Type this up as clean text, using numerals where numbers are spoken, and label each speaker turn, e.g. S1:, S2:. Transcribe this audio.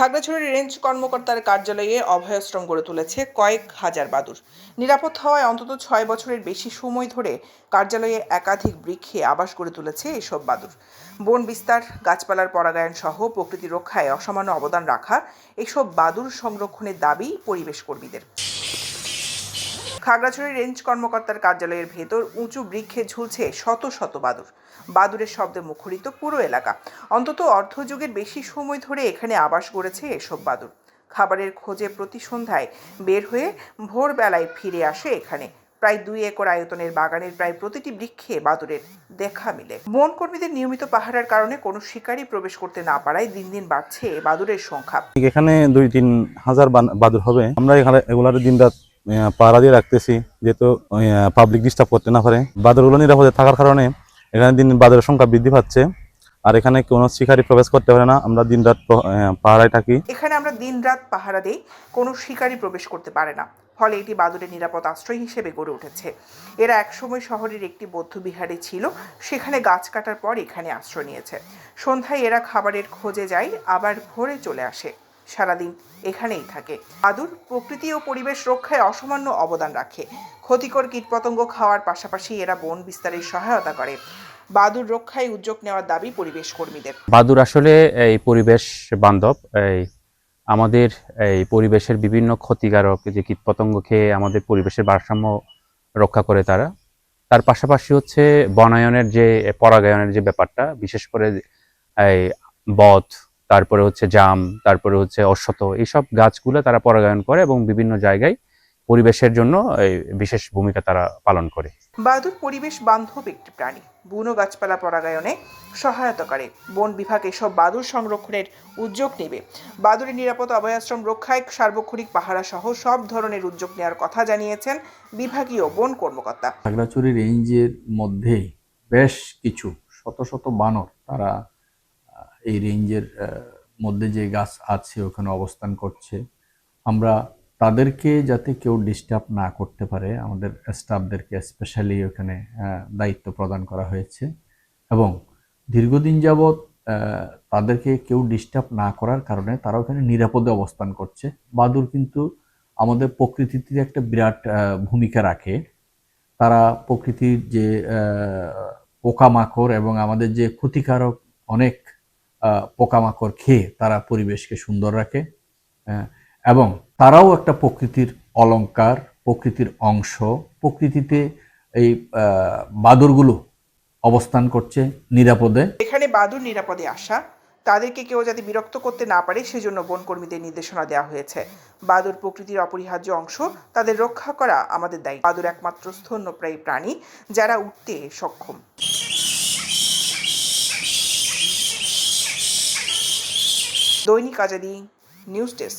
S1: Khagrachari range কর্মকর্তার কার্যালয়ে অভয়াশ্রম গড়ে তুলেছে কয়েক হাজার বাদুড়। নিরাপদ হওয়ায় অন্তত ৬ বছরের বেশি সময় ধরে কার্যালয়ে একাধিক বৃক্ষে আবাস গড়ে তুলেছে এসব বাদুড়। বন বিস্তার, গাছপালার পরাগায়ন সহ প্রকৃতি রক্ষায় অসামান্য অবদান রাখা এসব বাদুড় সংরক্ষণের দাবি পরিবেশ কর্মীদের। খাগড়াছড়ি রেঞ্জ কর্মকর্তার কার্যালয়ের ভেতর উঁচু বৃক্ষে ঝুলছে শত শত বাদুড়। বাদুড়ের শব্দে মুখরিত পুরো এলাকা। অন্তত অর্ধযুগের বেশি সময় ধরে এখানে আবাস গড়েছে এসব বাদুড়। খাবারের খোঁজে প্রতি সন্ধ্যায় বের হয়ে ভোরবেলায় ফিরে আসে এখানে। প্রায় ২ একর আয়তনের বাগানের প্রায় প্রতিটি বৃক্ষে বাদুড়ের দেখা মিলে। বন কর্মীদের নিয়মিত পাহারার কারণে কোনো শিকারী প্রবেশ করতে না পারায় দিন দিন বাড়ছে বাদুড়ের সংখ্যা।
S2: এখানে ২-৩ হাজার বাদুড় হবে। আমরা এখানে এগুলার দিনরাত পাহারা দিয়ে রাখতেছি, যেহেতু পাবলিক ডিস্টার্ব করতে না পারে। বাদুড়গুলো নিরাপদে থাকার কারণে এখানে দিন বাদুড়ের সংখ্যা বৃদ্ধি পাচ্ছে। আর এখানে কোনো শিকারী প্রবেশ করতে পারে না। আমরা দিনরাত পাহারায় থাকি।
S1: এখানে আমরা দিনরাত পাহারা দেই, কোনো শিকারী প্রবেশ করতে পারে না। ফলে এটি বাদুড়ের নিরাপদ আশ্রয় হিসেবে গড়ে উঠেছে। এরা একসময় শহরের একটি বৌদ্ধবিহারে ছিল, সেখানে গাছ কাটার পর এখানে আশ্রয় নিয়েছে। সন্ধ্যায় এরা খাবারের খোঁজে যায়, আবার ভোরে চলে আসে। সারাদিন এখানেই থাকে। বাদুড় প্রকৃতি ও পরিবেশ রক্ষায় অসামান্য অবদান রাখে। ক্ষতিকর কীটপতঙ্গ খাওয়ার পাশাপাশি এরা বন বিস্তারের সহায়তা করে। বাদুড় রক্ষায় উদ্যোগ নেওয়ার দাবি পরিবেশ কর্মীদের।
S3: বাদুড় আসলে এই পরিবেশ বান্ধব, আমাদের এই পরিবেশের বিভিন্ন ক্ষতিকারক যে কীটপতঙ্গ খেয়ে আমাদের পরিবেশের ভারসাম্য রক্ষা করে তারা। তার পাশাপাশি হচ্ছে বনায়নের যে পরাগায়নের যে ব্যাপারটা, বিশেষ করে এই বট, তারপরে হচ্ছে জাম, তারপরে হচ্ছে অশ্বত্থ, এইসব গাছগুলো তারা পরাগায়ন করে এবং বিভিন্ন জায়গায় পরিবেশের জন্য বিশেষ ভূমিকা তারা পালন করে।
S1: বাদুড় পরিবেশ বান্ধব একটি প্রাণী, বুনো গাছপালা পরাগায়নে সহায়তা করে। বন বিভাগ এসব বাদুড় সংরক্ষণের উদ্যোগ নেবে। বাদুড়ের নিরাপদ অভয়াশ্রম রক্ষায় সার্বক্ষণিক পাহারা সহ সব ধরনের উদ্যোগ নেওয়ার কথা জানিয়েছেন বিভাগীয় বন কর্মকর্তা।
S4: খাগড়াছড়ি রেঞ্জের মধ্যেই বেশ কিছু শত শত বানর তারা এই রেঞ্জের মধ্যে যে গাছ আছে ওখানে অবস্থান করছে। আমরা তাদেরকে যাতে কেউ ডিস্টার্ব না করতে পারে, আমাদের স্টাফদেরকে স্পেশালি ওখানে দায়িত্ব প্রদান করা হয়েছে এবং দীর্ঘদিন যাবৎ তাদেরকে কেউ ডিস্টার্ব না করার কারণে তারা ওখানে নিরাপদে অবস্থান করছে। বাদুড় কিন্তু আমাদের প্রকৃতিতে একটা বিরাট ভূমিকা রাখে। তারা প্রকৃতির যে পোকামাকড় এবং আমাদের যে ক্ষতিকারক অনেক পোকামাকড় খেয়ে তারা পরিবেশকে সুন্দর রাখে এবং তারাও একটা প্রকৃতির অলংকার, প্রকৃতির অংশ। প্রকৃতিতে এই বাদুড়গুলো অবস্থান করছে নিরাপদে।
S1: এখানে বাদুড় নিরাপদে আসা, তাদেরকে কেউ যাতে বিরক্ত করতে না পারে সেজন্য বন কর্মীদের নির্দেশনা দেওয়া হয়েছে। বাদুড় প্রকৃতির অপরিহার্য অংশ, তাদের রক্ষা করা আমাদের দায়িত্ব। বাদুড় একমাত্র স্তন্যপ্রায়ী প্রাণী যারা উঠতে সক্ষম। দৈনিক আজাদী নিউজ ডেস্ক।